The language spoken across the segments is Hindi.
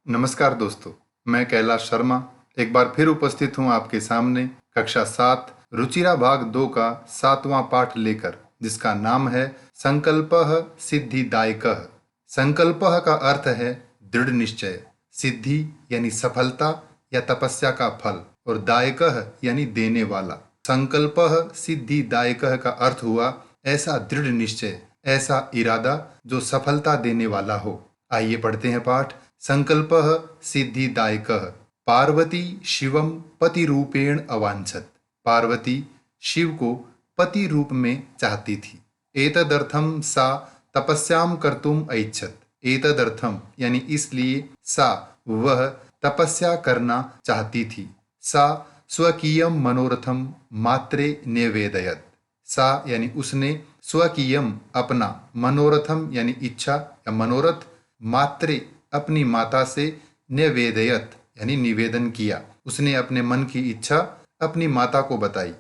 नमस्कार दोस्तों, मैं कैलाश शर्मा एक बार फिर उपस्थित हूं आपके सामने कक्षा 7 रुचिरा भाग 2 का 7वां पाठ लेकर, जिसका नाम है संकल्पः सिद्धिदायकः। संकल्पः का अर्थ है दृढ़ निश्चय, सिद्धि यानी सफलता या तपस्या का फल, और दायकः यानी देने वाला। संकल्पः सिद्धिदायकः का अर्थ हुआ ऐसा दृढ़ निश्चय, ऐसा इरादा जो सफलता देने वाला हो। आइए पढ़ते हैं पाठ। संकल्पः सिद्धिदायकः। पार्वती शिवम पति रूपेण अवांछत। पार्वती शिव को पति रूप में चाहती थी। एतदर्थम सा तपस्याम कर्तुम ऐच्छत। एतदर्थम यानी इसलिए सा वह तपस्या करना चाहती थी। सा स्वकीयम मनोरथम मात्रे निवेदयत। सा यानी उसने स्वकीयम अपना, मनोरथम यानी इच्छा या मनोरथ, मात्रे अपनी माता से निवेदयत यानी निवेदन किया। उसने अपने मन की इच्छा अपनी माता को बताई।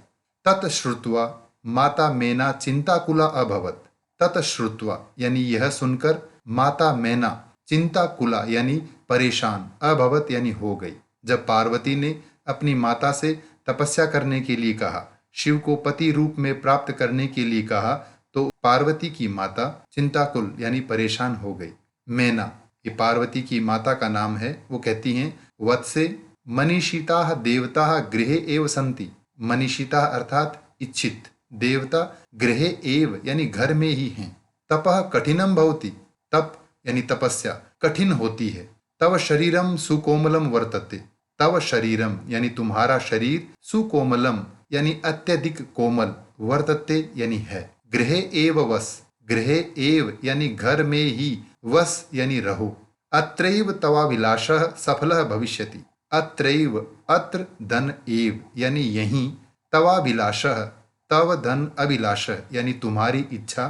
ततश्रुत्वा माता मैना चिंताकुला अभवत। ततश्रुत्वा यानी यह सुनकर माता मैना चिंताकुला यानी परेशान, अभवत यानी हो गई। जब पार्वती ने अपनी माता से तपस्या करने के लिए कहा, शिव को पति रूप में प्राप्त करने के लिए कहा, तो पार्वती की माता चिंताकुल यानी परेशान हो गई। मैना ये पार्वती की माता का नाम है। वो कहती हैं, वत्से मनीषिता देवता गृहे एव सन्ति। मनीषिता अर्थात इच्छित, देवता गृहे एव यानी घर में ही हैं। तपः कठिनम भवति। तप यानी तपस्या कठिन होती है। तव शरीरम सुकोमलम वर्तते। तव शरीरम यानी तुम्हारा शरीर, सुकोमलम यानी अत्यधिक कोमल, वर्तते यानी है। गृहे एव वस। गृहे एव यानी घर में ही, वस यानी रहो। अत्रैव तवाभिलाषः सफलः भविष्यति। अत्रैव अत्र धन एव यानी यहीं, तवाभिलाषः तव धन अभिलाषः यानी तुम्हारी इच्छा,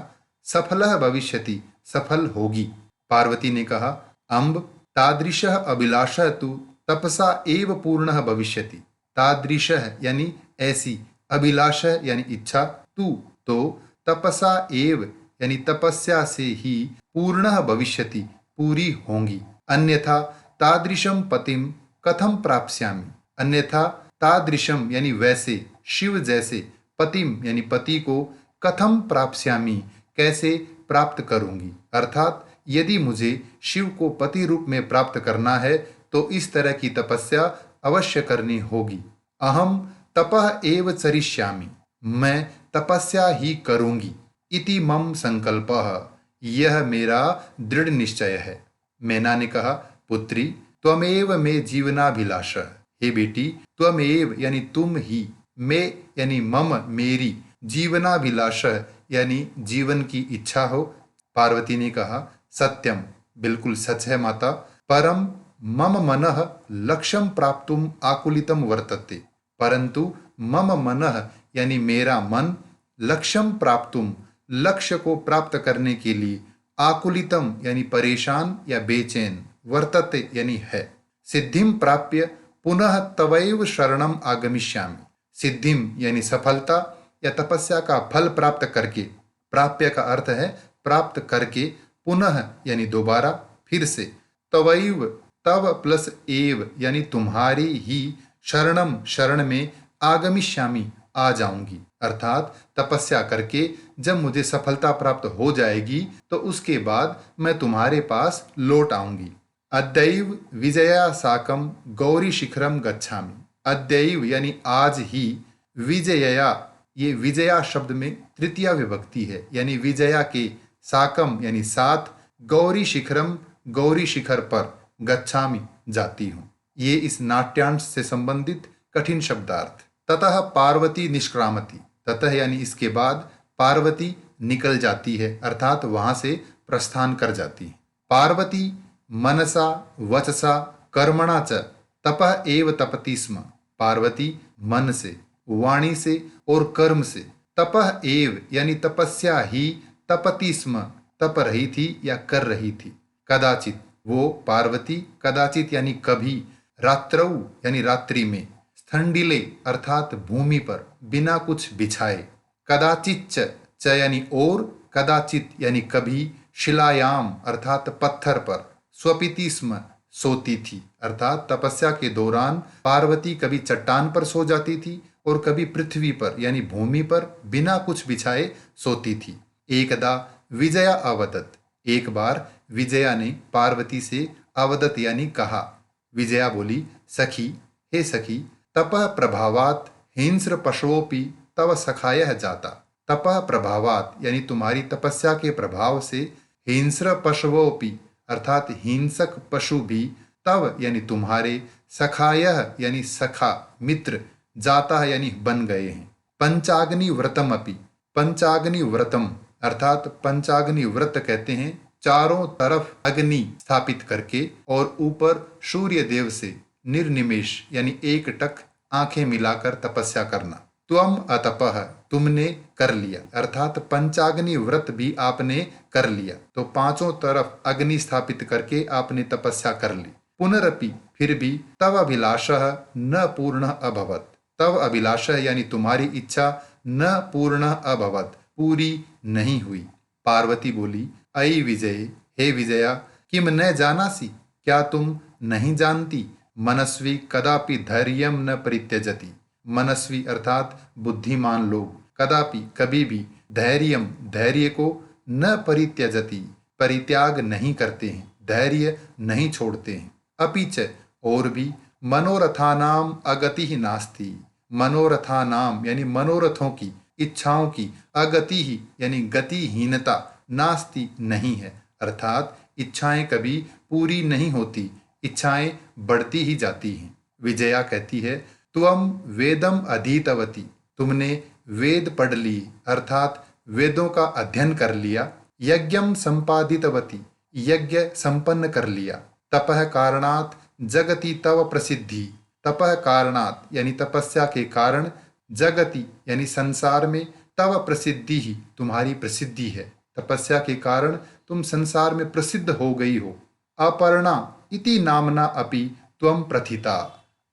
सफलः भविष्यति सफल होगी। पार्वती ने कहा, अम्ब तादृशः अभिलाषः तु तपसा एव पूर्णः भविष्यति। तादृशः यानी ऐसी, अभिलाषः यानी इच्छा, तू तो तपसा एव यानी तपस्या से ही, पूर्णः भविष्यति पूरी होंगी। अन्यथा तादृशम पतिम कथम प्राप्स्यामि। अन्यथा तादृशम यानी वैसे, शिव जैसे, पतिम यानी पति को, कथम प्राप्स्यामि कैसे प्राप्त करूंगी। अर्थात यदि मुझे शिव को पति रूप में प्राप्त करना है तो इस तरह की तपस्या अवश्य करनी होगी। अहम तपः एव चरिष्यामि। मैं तपस्या ही करूंगी। इति मम संकल्पः। यह मेरा दृढ़ निश्चय है। मैना ने कहा, पुत्री त्वमेव मे जीवनाभिलाषः। हे बेटी, त्वमेव यानी तुम ही, मे यानी मम मेरी, जीवनाभिलाषः यानी जीवन की इच्छा हो। पार्वती ने कहा, सत्यम बिल्कुल सच है माता। परम मम मनः लक्ष्यम प्राप्तुम आकुलितम वर्तते। परंतु मम मनः यानी मेरा मन, लक्ष्यम प्राप्तुम लक्ष्य को प्राप्त करने के लिए, आकुलितम यानी परेशान या बेचैन, वर्तते यानी है। सिद्धिम प्राप्य पुनः तवैव शरणम आगमिष्यामि। सिद्धिम यानी सफलता या तपस्या का फल प्राप्त करके, प्राप्य का अर्थ है प्राप्त करके, पुनः यानी दोबारा, फिर से, तवैव तव प्लस एव यानी तुम्हारी ही, शरणम शरण में, आगमिष्यामि आ जाऊंगी। अर्थात तपस्या करके जब मुझे सफलता प्राप्त हो जाएगी तो उसके बाद मैं तुम्हारे पास लौट आऊंगी। अद्यैव विजया साकम गौरी शिखरम गच्छामि। अद्यैव यानी आज ही, विजया ये विजया शब्द में तृतीया विभक्ति है, यानी विजया के, साकम यानी साथ, गौरी शिखरम गौरी शिखर पर, गच्छामि जाती हूँ। ये इस नाट्यांश से संबंधित कठिन शब्दार्थ। ततः पार्वती निष्क्रामति। ततः यानी इसके बाद, पार्वती निकल जाती है, अर्थात वहां से प्रस्थान कर जाती है। पार्वती मनसा वचसा कर्मणा च तपः एव तपति स्म। पार्वती मन से, वाणी से और कर्म से, तपः एव यानी तपस्या ही, तपति स्म तप रही थी या कर रही थी। कदाचित वो पार्वती, कदाचित यानी कभी, रात्रौ यानी रात्रि में, स्थंडिले अर्थात भूमि पर, बिना कुछ बिछाए, कदाचित च यानी और, कदाचित यानी कभी, शिलायाम अर्थात पत्थर पर, स्वपिति स्म सोती थी, अर्थात तपस्या के दौरान पार्वती कभी चट्टान पर सो जाती थी और कभी पृथ्वी पर यानी भूमि पर बिना कुछ बिछाए सोती थी। एकदा विजया अवदत, एक बार विजया ने पार्वती से अवदत यानी कहा। विजया बोली, सखी, हे सखी, तपः प्रभावात हिंस्र पशुओपि तव सखायः जाता। तपः प्रभावात यानी तुम्हारी तपस्या के प्रभाव से हिंस्र पशुओपि अर्थात हिंसक पशु भी तव यानी तुम्हारे सखायः यानी सखा मित्र जाता यानी बन गए हैं। पंचाग्नि व्रतम अपि, पंचाग्नि व्रतम अर्थात पंचाग्नि व्रत कहते हैं चारों तरफ अग्नि स्थापित करके और ऊपर सूर्य देव से निर्निमेष यानी एक टक आंखें मिलाकर तपस्या करना। त्वम अतपः, तुमने कर लिया, अर्थात पंचाग्नि व्रत भी आपने कर लिया, तो पांचों तरफ अग्नि स्थापित करके आपने तपस्या कर ली। पुनरपि, फिर भी तव अभिलाषः न पूर्ण अभवत, तव अभिलाषः यानी तुम्हारी इच्छा न पूर्ण अभवत, पूरी नहीं हुई। पार्वती बोली, अयि विजय, हे विजया, किम न जानासी, क्या तुम नहीं जानती, मनस्वी कदापि धैर्यम न परित्यजति, मनस्वी अर्थात बुद्धिमान लोग, कदापि कभी भी, धैर्यम धैर्य को, न परित्यजति परित्याग नहीं करते हैं, धैर्य नहीं छोड़ते हैं। अपिच और भी, मनोरथानाम अगति ही नास्ति, मनोरथानाम यानी मनोरथों की, इच्छाओं की, अगति ही यानी गतिहीनता, नास्ति नहीं है, अर्थात इच्छाएं कभी पूरी नहीं होती, इच्छाएं बढ़ती ही जाती हैं। विजया कहती है, त्वम वेदम अधीतवती, तुमने वेद पढ़ ली, अर्थात वेदों का अध्ययन कर लिया। यज्ञम संपादितवती, यज्ञ संपन्न कर लिया। तपः कारणात् जगति तव प्रसिद्धि, तपः कारणात् यानी तपस्या के कारण, जगति यानी संसार में, तव प्रसिद्धि ही तुम्हारी प्रसिद्धि है, तपस्या के कारण तुम संसार में प्रसिद्ध हो गई हो। अपर्णा इति नामना अपि त्वम प्रथिता,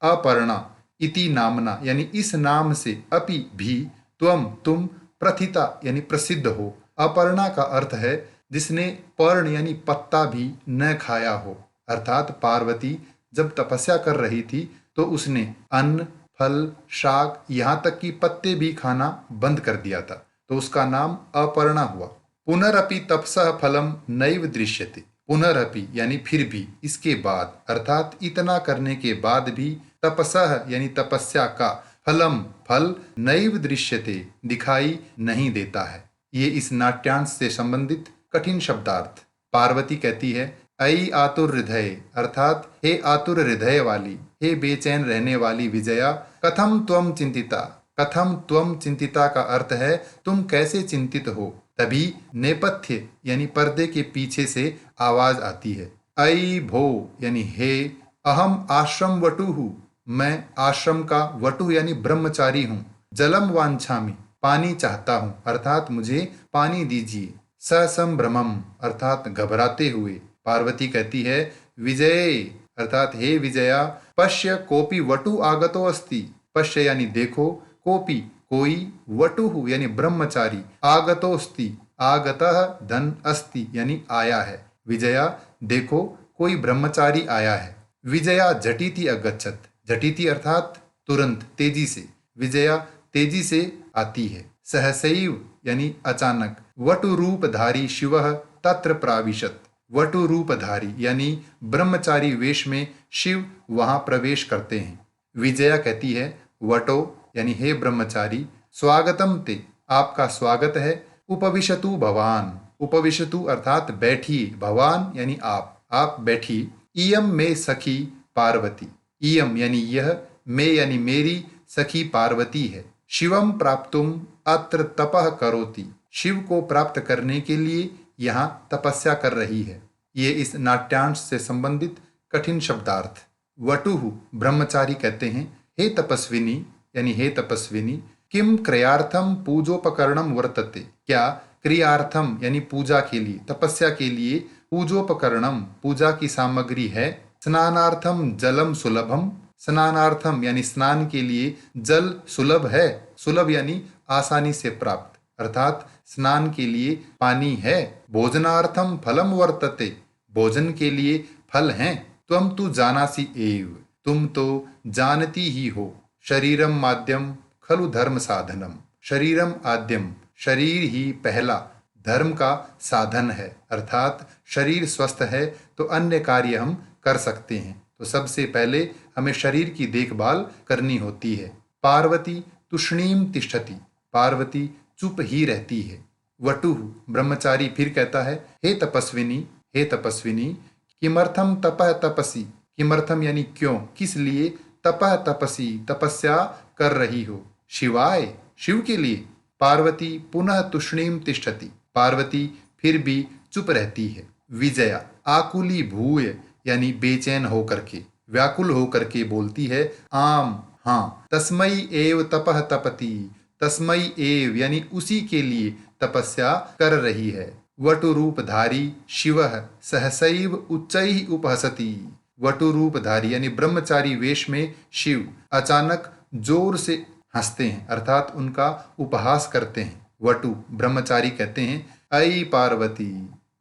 अपर्णा इति नामना यानी इस नाम से, अपि भी, त्वम तुम, प्रथिता यानी प्रसिद्ध हो। अपर्णा का अर्थ है जिसने पर्ण यानी पत्ता भी न खाया हो, अर्थात पार्वती जब तपस्या कर रही थी तो उसने अन्न, फल, शाक, यहाँ तक कि पत्ते भी खाना बंद कर दिया था, तो उसका नाम अपर्णा हुआ। पुनरपि तपसः फलम नैव दृश्यते, पुनरपि यानी फिर भी, इसके बाद, अर्थात इतना करने के बाद भी, तपसः यानी तपस्या का, फलम फल, नैव दृश्यते दिखाई नहीं देता है। ये इस नाट्यांश से संबंधित कठिन शब्दार्थ। पार्वती कहती है, अयि आतुर हृदय, अर्थात हे आतुर हृदय वाली, हे बेचैन रहने वाली विजया, कथम त्वम चिंतिता, कथम त्वम चिंतिता का अर्थ है तुम कैसे चिंतित हो। तभी नेपथ्य यानी पर्दे के पीछे से आवाज आती है, अयि भो यानी हे, अहम आश्रम वटु हूँ, मैं आश्रम का वटु यानी ब्रह्मचारी हूँ। जलम वांछामि, पानी चाहता हूँ, अर्थात मुझे पानी दीजिए। ससंभ्रमम अर्थात घबराते हुए। पार्वती कहती है, विजय अर्थात हे विजया, पश्य कोपि वटु आगतो अस्ति, पश्य यानी देखो, कोपि कोई, वटुहु यानी ब्रह्मचारी, आगतोस्ति आगतः धन अस्ति यानी आया है। विजया देखो कोई ब्रह्मचारी आया है। विजया झटिति अगच्छत, झटिति अर्थात तुरंत, तेजी से, विजया तेजी से आती है। सहसैव यानी अचानक, वटु रूपधारी शिवः तत्र प्राविशत, वटु रूपधारी यानी ब्रह्मचारी वेश में शिव वहां प्रवेश करते हैं। विजया कहती है, वटो यानी हे ब्रह्मचारी, स्वागतम ते आपका स्वागत है। उपविशतु भवान, उपविशतु अर्थात बैठिए, भवान यानी आप बैठिए। इयम में सखी पार्वती, इयम यानी यह, में यानी मेरी, सखी पार्वती है। शिवम प्राप्तुम अत्र तपः करोति, शिव को प्राप्त करने के लिए यहाँ तपस्या कर रही है। ये इस नाट्यांश से संबंधित कठिन शब्दार्थ। वटुहु ब्रह्मचारी कहते हैं, हे तपस्विनी यानी हे तपस्विनी, किम क्रियार्थम पूजोपकरणम वर्तते, क्या क्रियार्थम यानी पूजा के लिए, तपस्या के लिए पूजोपकरणम पूजा की सामग्री है। स्नानार्थम जलम सुलभम, स्नानार्थम यानी स्नान के लिए जल सुलभ है, सुलभ यानी आसानी से प्राप्त, अर्थात स्नान के लिए पानी है। भोजनार्थम फलम वर्तते, भोजन के लिए फल हैं। त्वम तु जानासि एव, तुम तो जानती ही हो। शरीरम माध्यम खलु धर्म साधनम, शरीरम आद्यम, शरीर ही पहला धर्म का साधन है, अर्थात शरीर स्वस्थ है तो अन्य कार्य हम कर सकते हैं। तो सबसे पहले हमें शरीर की देखभाल करनी होती है। पार्वती तुष्णीम तिष्ठति, पार्वती चुप ही रहती है। वटुः, ब्रह्मचारी फिर कहता है, हे तपस्विनी, हे तपस्विनी, किमर्थम तपः तपसी, किमर्थम यानी क्यों, किस लिए, तपः तपसी तपस्या कर रही हो, शिवाय शिव के लिए। पार्वती पुनः तुष्णीम तिष्ठति, पार्वती फिर भी चुप रहती है। विजया आकुली भूय यानी बेचैन होकर के, व्याकुल होकर के बोलती है, आम हाँ, तस्मई एव तपः तपति, तस्मई एव यानी उसी के लिए तपस्या कर रही है। वटु रूपधारी शिवः सहसैव उच्चैः उपहसति, वटु रूपधारी यानी ब्रह्मचारी वेश में शिव अचानक जोर से हंसते हैं, अर्थात उनका उपहास करते हैं। वटु ब्रह्मचारी कहते हैं, अयि पार्वती,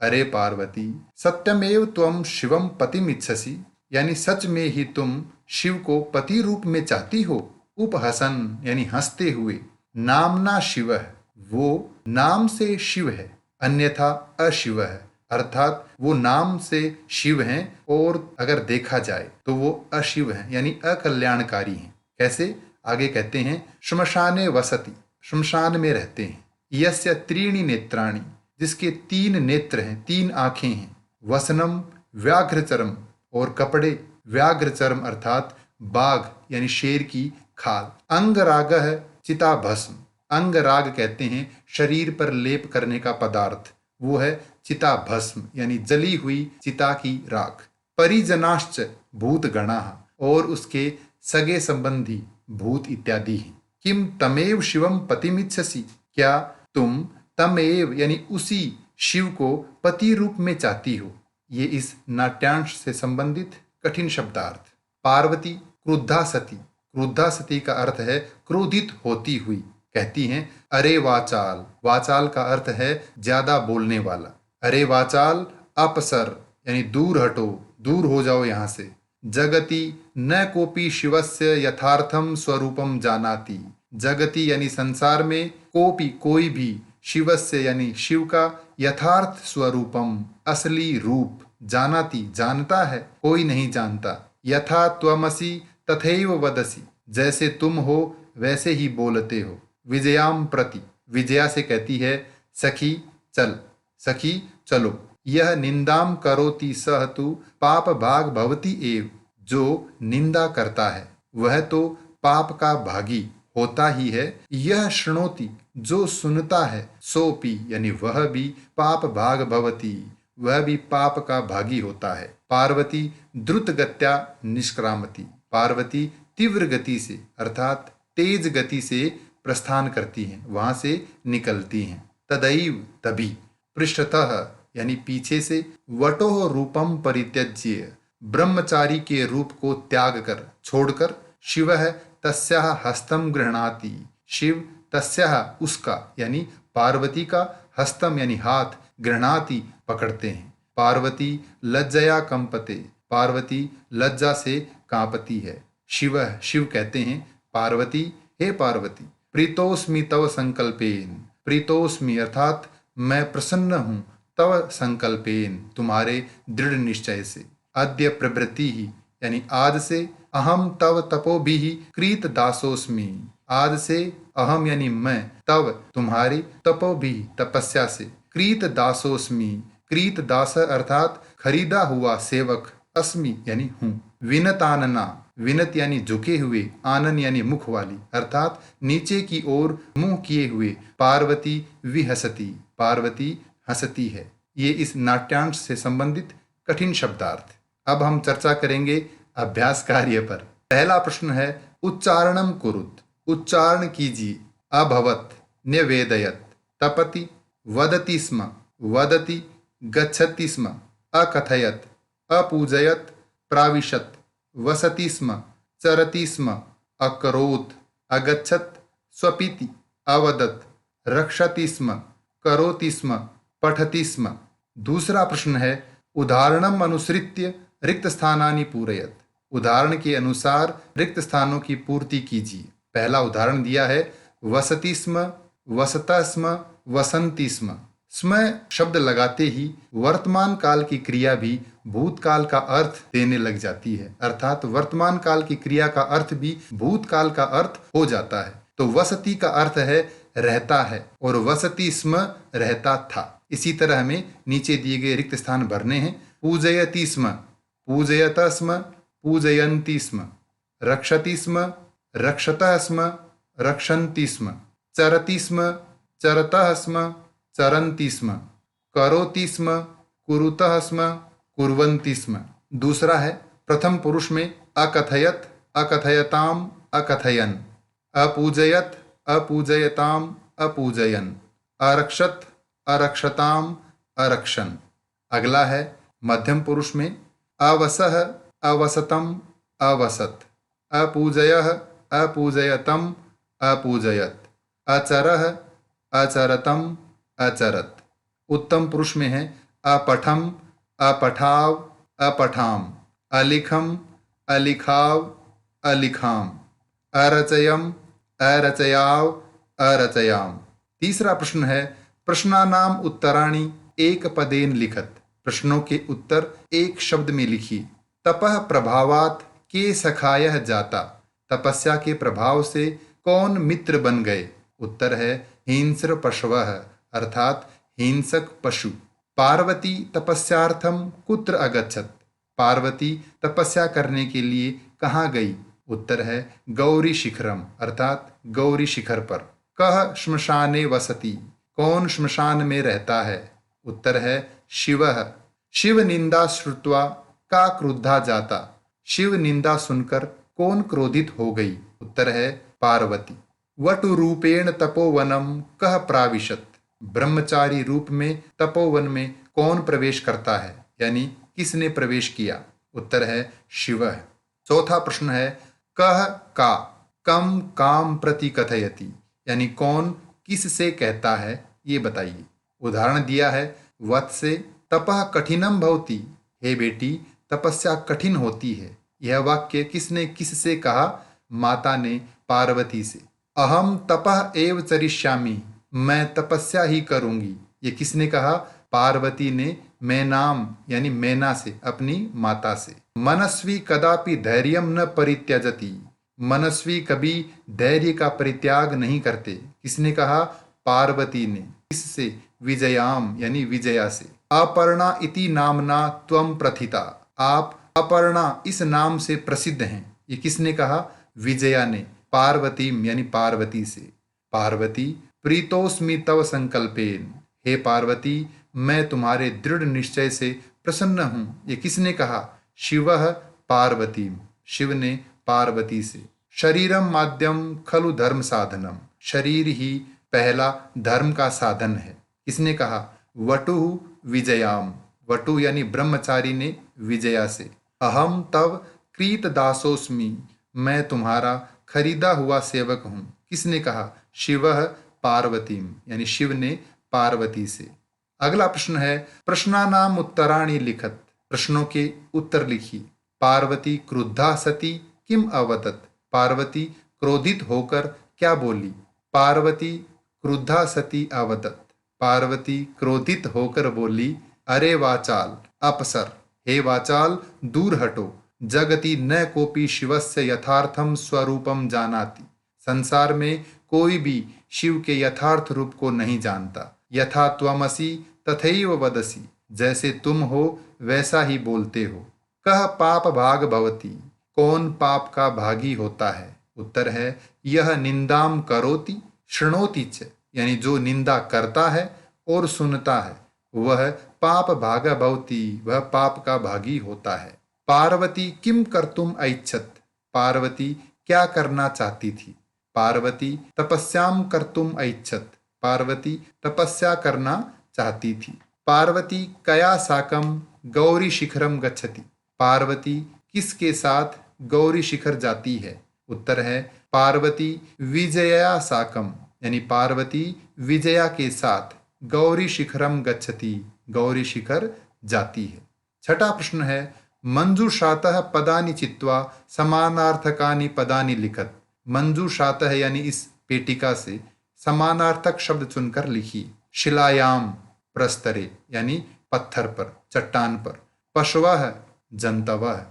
अरे पार्वती, सत्यमेव त्वं शिवम पतिमिच्छसि, यानी सच में ही तुम शिव को पति रूप में चाहती हो। उपहसन यानी हंसते हुए। नामना शिव है, वो नाम से शिव है, अन्यथा अशिव है, अर्थात वो नाम से शिव हैं और अगर देखा जाए तो वो अशिव हैं यानी अकल्याणकारी हैं। कैसे, आगे कहते हैं, श्मशाने वसति, श्मशान में रहते हैं। यस्य त्रीणि नेत्राणि, जिसके 3 नेत्र हैं, 3 आंखें हैं। वसनम व्याघ्रचरम, और कपड़े व्याघ्रचरम अर्थात बाघ यानी शेर की खाल। अंगराग है चिताभस्म, अंगराग कहते हैं शरीर पर लेप करने का पदार्थ, वो है चिताभस्म यानी जली हुई चिता की राख। परिजनाश्च भूतगणा, और उसके सगे संबंधी भूत इत्यादि हैं। किम तमेव शिवम पतिमिच्छसि, क्या तुम तमेव यानी उसी शिव को पति रूप में चाहती हो। ये इस नाट्यांश से संबंधित कठिन शब्दार्थ। पार्वती क्रुद्धा सती, क्रुद्धा सती का अर्थ है क्रोधित होती हुई, कहती हैं, अरे वाचाल, वाचाल का अर्थ है ज्यादा बोलने वाला। अरे वाचाल अपसर यानी दूर हटो, दूर हो जाओ यहाँ से। जगति न कोपी शिवस्य यथार्थम स्वरूपम जानाति, जगति यानी संसार में, कोपी कोई भी, शिवस्य यानी शिव का, यथार्थ स्वरूपम असली रूप, जानाति जानता है, कोई नहीं जानता। यथा त्वमसि तथैव वदसि, जैसे तुम हो वैसे ही बोलते हो। विजयाम प्रति, विजया से कहती है, सखी चल, सखी चलो। यह निंदाम करोति सह तु पाप भाग भवति एव, जो निंदा करता है वह तो पाप का भागी होता ही है। यह शृणोति, जो सुनता है, सोपि यानी वह भी, पाप भाग भवति, वह भी पाप का भागी होता है। पार्वती द्रुत गत्या निष्क्रामति, पार्वती तीव्र गति से अर्थात तेज गति से प्रस्थान करती हैं, वहां से निकलती हैं। तदैव तभी, पृष्ठतः यानी पीछे से, वटोह रूपम परित्यज्य, ब्रह्मचारी के रूप को त्याग कर छोड़कर, शिवः तस्याः हस्तम गृह्णाति, शिव तस्याः उसका यानी पार्वती का, हस्तम यानी हाथ, गृह्णाति पकड़ते हैं। पार्वती लज्जया कंपते, पार्वती लज्जा से कांपती है। शिव, शिव कहते हैं, पार्वती हे पार्वती, प्रीतोस्मि तव संकल्पेन, प्रीतोस्मि अर्थात मैं प्रसन्न हूँ, तव संकल्पेन तुम्हारे दृढ़ निश्चय से। अद्य प्रवृत्ति ही यानी आज से, अहम तव तपो भी कृत दासोस्मि, आज से अहम यानी मैं, तव तुम्हारी, तपो भी तपस्या से, कृत दासोस्मि, कृत दास अर्थात खरीदा हुआ सेवक, अस्मि यानी हूँ। विनतानना, विनत यानी झुके हुए, आनन यानी मुख वाली अर्थात नीचे की ओर मुंह किए हुए। पार्वती विहसती, पार्वती हंसती है। ये इस नाट्यांश से संबंधित कठिन शब्दार्थ। अब हम चर्चा करेंगे अभ्यास कार्य पर। पहला प्रश्न है, उच्चारणम कुरुत, उच्चारण कीजिए। अभवत, न्यवेदयत, तपति, वदति स्म, वदति, गच्छति स्म, अकथयत, अपूजयत, प्राविशत, वसति स्म, चरति स्म, अकरोत्, अगच्छत, स्वपिति, अवदत, रक्षति स्म, करोति स्म, पठति स्म। दूसरा प्रश्न है, उदाहरणम अनुसृत्य रिक्त स्थानानि पूरयत। उदाहरण के अनुसार रिक्त स्थानों की पूर्ति कीजिए। पहला उदाहरण दिया है वसति स्म, वसता स्म, वसंती स्म। स्म शब्द लगाते ही वर्तमान काल की क्रिया भी भूतकाल का अर्थ देने लग जाती है, अर्थात वर्तमान काल की क्रिया का अर्थ भी भूतकाल का अर्थ हो जाता है। तो वसति का अर्थ है रहता है और वसति स्म रहता था। इसी तरह हमें नीचे दिए गए रिक्त स्थान भरने हैं। पूजयति स्म, पूजयत स्म, पूजयन्ति स्म। रक्षति स्म, रक्षतः स्म, रक्षन्ति स्म। चरति स्म, चरतः स्म, चरन्ति स्म। करोति स्म, कुरुतः स्म, कुर्वन्ति स्म। दूसरा है प्रथम पुरुष में अकथयत, अकथयताम, अकथयन। अपूजयत, अपूजयताम, अपूजयन। अरक्षत, अरक्षताम, अरक्षन। अगला है मध्यम पुरुष में अवसह, अवसतम, अवसत। अपूजयः, अपूजयतम, अपूजयत। अचरः, अचरतम, अचरत। उत्तम पुरुष में है अपठम, अपठाव, अपठाम। अलिखम, अलिखाव, अलिखाम। अरचयम, अरचयाव, अरचयाम। तीसरा प्रश्न है प्रश्नानाम उत्तराणि एक पदेन लिखत। प्रश्नों के उत्तर एक शब्द में लिखिए। तपः प्रभावात के सखायः जाता। तपस्या के प्रभाव से कौन मित्र बन गए? उत्तर है हिंस्र पशवः, अर्थात हिंसक पशु। पार्वती तपस्यार्थम कुत्र अगच्छत। पार्वती तपस्या करने के लिए कहाँ गई? उत्तर है गौरी शिखरम, अर्थात गौरी शिखर पर। कह श्मशाने वसति। कौन श्मशान में रहता है? उत्तर है शिवः। शिव निंदा श्रुत्वा का क्रुद्धा जाता। शिव निंदा सुनकर कौन क्रोधित हो गई? उत्तर है पार्वती। वटु रूपेण तपोवनम कह प्राविशत। ब्रह्मचारी रूप में तपोवन में कौन प्रवेश करता है, यानी किसने प्रवेश किया? उत्तर है शिव। चौथा प्रश्न है कह का कम काम प्रति कथयति, यानी कौन किस से कहता है, ये बताइए। उदाहरण दिया है वत्से तपः कठिनम भवति। हे बेटी तपस्या कठिन होती है। यह वाक्य किसने किससे कहा? माता ने पार्वती से। अहम तपः एव चरिष्यामि। मैं तपस्या ही करूंगी। ये किसने कहा? पार्वती ने मैनाम यानी मैना से, अपनी माता से। मनस्वी कदापि धैर्यम न परित्यजति। मनस्वी कभी धैर्य का परित्याग नहीं करते। किसने कहा? पार्वती ने। किससे? विजयाम यानी विजया से। अपर्णा इति नामना त्वम प्रथिता। आप अपर्णा इस नाम से प्रसिद्ध हैं। ये किसने कहा? विजया ने। पार्वतीम यानी पार्वती से। पार्वती प्रीतोस्मि तव संकल्पेन। हे पार्वती मैं तुम्हारे दृढ़ निश्चय से प्रसन्न हूं। ये किसने कहा? शिवः पार्वतीम। शिव ने पार्वती से। शरीरम माध्यम खलु धर्म साधनम। शरीर ही पहला धर्म का साधन है। किसने कहा? वटु विजयाम। वटु यानी ब्रह्मचारी ने विजया से। अहम तव क्रीत दासोस्मि। मैं तुम्हारा खरीदा हुआ सेवक हूं। किसने कहा? शिवः पार्वतीम यानी शिव ने पार्वती से। अगला प्रश्न है प्रश्नानाम उत्तराणि लिखत। प्रश्नों के उत्तर लिखिए। पार्वती क्रुद्धा सती किम अवदत। पार्वती क्रोधित होकर क्या बोली? पार्वती क्रुद्धा सती अवदत। पार्वती क्रोधित होकर बोली अरे वाचाल अपसर। हे वाचाल दूर हटो। जगति न कोपि शिवस्य यथार्थम स्वरूपम जानाति। संसार में कोई भी शिव के यथार्थ रूप को नहीं जानता। यथा त्वमसि तथैव वदसि। जैसे तुम हो वैसा ही बोलते हो। कह पाप भाग भवति। कौन पाप का भागी होता है? उत्तर है यह निंदाम करोति शृणोति च। यानी जो निंदा करता है और सुनता है वह पाप भाग भवति, वह पाप का भागी होता है। पार्वती किम कर्तुम ऐच्छत। पार्वती क्या करना चाहती थी? पार्वती तपस्याम कर्तुम ऐच्छत। पार्वती तपस्या करना चाहती थी। पार्वती कया साकम गौरी शिखरम गच्छति। पार्वती किसके साथ गौरी शिखर जाती है? उत्तर है पार्वती विजया साकम, यानी पार्वती विजया के साथ गौरी शिखरम गच्छति, गौरी शिखर जाती है। छठा प्रश्न है मंजूषातः पदानि चित्वा समानार्थकानि पदानि लिखत। मंजूषातः यानी इस पेटिका से समानार्थक शब्द चुनकर लिखिए। शिलायाम प्रस्तरे यानी पत्थर पर, चट्टान पर। पशवः जंतवः।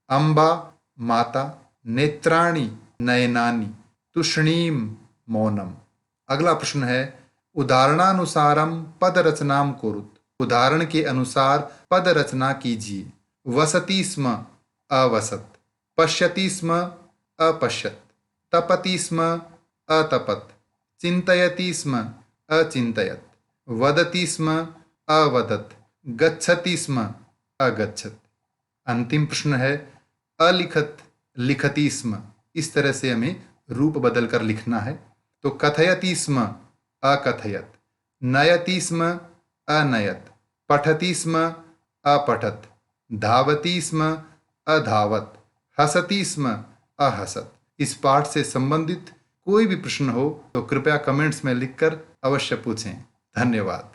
अम्बा माता। नेत्राणि नयनानि। तुष्णीम मौनम। अगला प्रश्न है उदाहरणानुसारम पद रचनाम कुरुत। उदाहरण के अनुसार पद रचना कीजिए। वसति स्म अवसत। पश्यति स्म अपश्यत। तपति स्म अतपत। चिंतयति स्म अचिंतयत। वदति स्म अवदत। गच्छति स्म अगच्छत। अंतिम प्रश्न है अलिखत लिखति स्म। इस तरह से हमें रूप बदलकर लिखना है। तो कथयति स्म अकथयत। नयति स्म अनयत। पठति स्म अपठत। धावति स्म अधावत। हसति स्म अहसत। इस पाठ से संबंधित कोई भी प्रश्न हो तो कृपया कमेंट्स में लिखकर अवश्य पूछें। धन्यवाद।